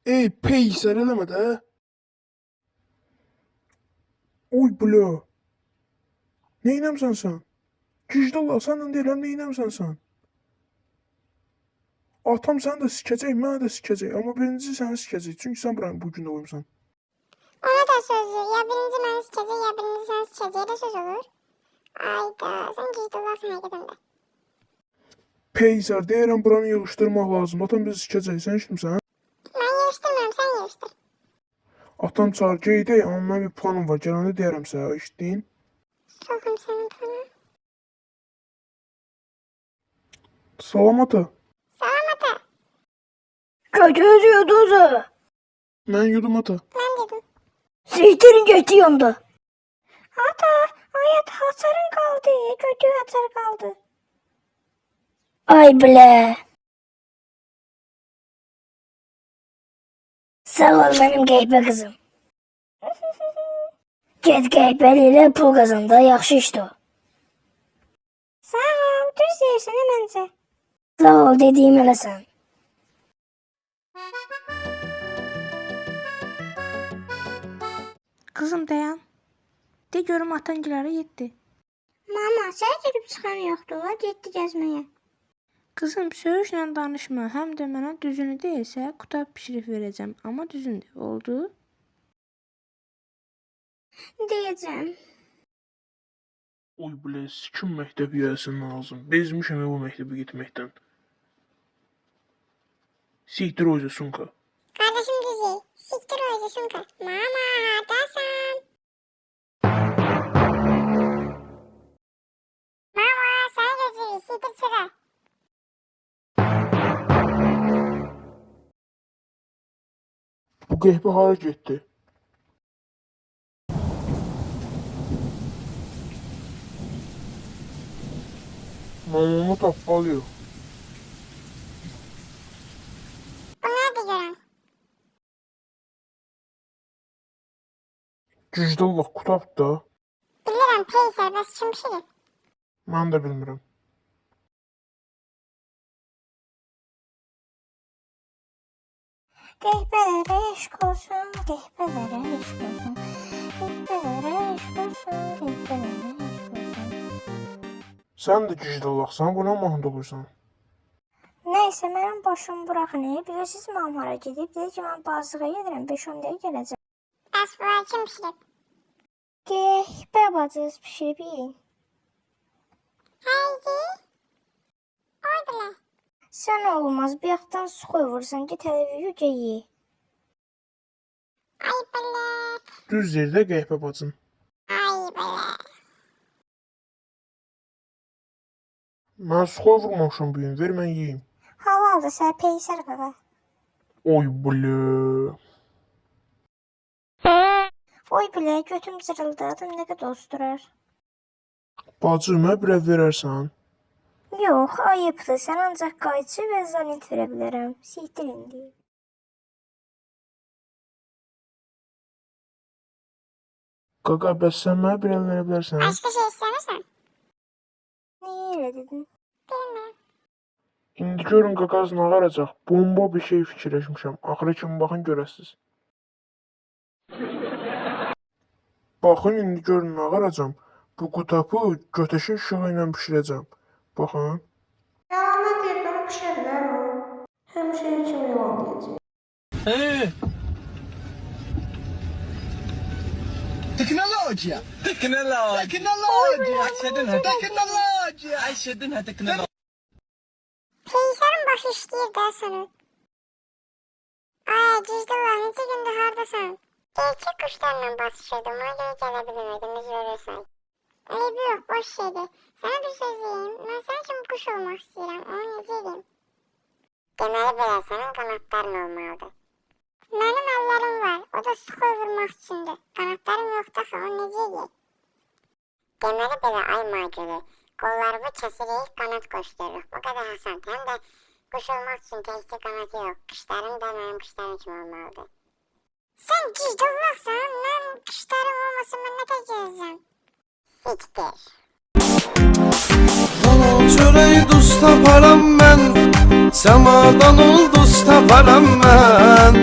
Ey peyser eleme de. Oy blo. Neynəmsən sən? Gicdallah səndən deyirəm neynəmsən sən? Atam səni də sikəcək, mənə də sikəcək. Amma birincisi səni sikəcək. Çünki sən buranı bu gün oyumsan. Ona da sözü. Ya birinci məni sikəcək, ya birinci səni sikəcək də söz olur. Ayda, sən gicdallahsın həqiqətən də. Peyser deyirəm buranı yığışdırmaq lazım. Atam bizi sikəcək. Sən eşitmirsən? Mən yığışdırmıram, sən yığışdır. Atam çağır gedək, amma mənim bir planım var. Gələndə deyərəm sənə, eşitdin? Soxum sənin plana. Salam ata. Salam ata. Götür yuduzu. Mən yudum ata. Mən dedim. Siktirin götü yondu. Ata, hayat hasarın kaldı. Kötü hasar kaldı. Ay ble. Sağ ol benim geybe kızım. Get geybeliyle pul kazandı. Yaxşı işdi o. Sağ ol, düz yersin hemencə. Sağ ol dediğim elə sən. Kızım dayan. De görüm atangilara yetti. Mama, sənə gedib çıxan yoxdur, getdi gəzməyə. Kızım söğüşlə danışma. Həm də mənə düzünü deyilsə qutab pişirib verəcəm. Amma düzündür. Oldu? Deyəcəm. Oy bile sikim məktəb yiyəsin lazım. Bezmişəm bu məktəbə getməkdən. Siktir o sunka. Kardeşim düzey, siktir o yüzü şunka. Mama, haradasan? Mama, sana gözürüz, siktir çıra. Bu qəhbə hara getdi? Mamamı tapmalıyıq. Bu nerede görən? Gicdallah qutab da. Bilirəm, peyser, bəs kim pişirir? Mən də bilmirəm. Qəhbələrə eşq olsun, qəhbələrə eşq olsun. Qəhbələrə eşq olsun, qəhbələrə eşq olsun. Sən də gicdallahsan, buna mahnı olursan. Neyse, mənim başım bırakın. Bilirsiniz mən hara gedib? Dedi ki, mən bazığa gedirəm, 5-10 dəqiqə gələcəm. Bəs bunlar kim pişirib? Qəhbə bacınız pişirib yiyin. Haydi. Oy bilə. Sən olmaz, bir yaxdan su koyvursan, git hələ yüce ye. Ay bilə. Düz yerdə qəhbə bacın. Ay bilə. Mən su vurmamışam bu gün, ver mən yeyim. Halaldır, sən peysər qaqa. Oy bile. Oy bilə, götüm cırıldı, adım nə qədər osturar. Bacı, mənə bir verərsən. Yox, ayıbdır, sən ancaq qayçı və zanit verə bilərəm. Siktir indi. Qaqa, bəs sən mənə bir verə bilərsən? Başqa şey istəmirsən? Niyə elə dedin? Bilmirəm. İndi görün qaqaz nə qaracaq. Bomba bir şey fikirləşmişəm. Axıra kimi baxın görəsiz. Baxın indi görün nə qaracam. Bu qutabı götəşin işığı ilə pişirəcəm. Baxın. Yalan deyir, bunu pişirlər o. Həmişə kim yalan deyəcək. تكنولوجيا تكنولوجيا عشدنها تكنولوجيا عشدنها تكنولوجيا Peysərin başı işləyir də sənin. Ay, Gicdallah, neçə gündür haradasan? Gerçək quşlarla basışırdım, ona görə gələ bilmirdim, üzr verirsən. Eybi yox, boş şeydir. Sənə bir söz deyim, mən sənin kimi quş olmaq istəyirəm, onu necə edeyim? Deməli belə, sənin qanatların olmalıdır. Mənim əllərim var, o da suxoy vurmaq üçündür. Qanatlarım yoxdur axı, onu necə edeyim? Deməli belə, ay macülü, qollarımı kəsirik, qanat qoşdururuq. Bu qədər asan, həm də quş olmaq üçün təkcə qanatı yox, qışların da mənim qışlarım kimi olmalıdır. Sən Gicdallahsan, mən qışlarım olmasın, mən nə tək gezəcəm? Siktir. Çörək duz taparam mən, səmadan ol duz taparam mən.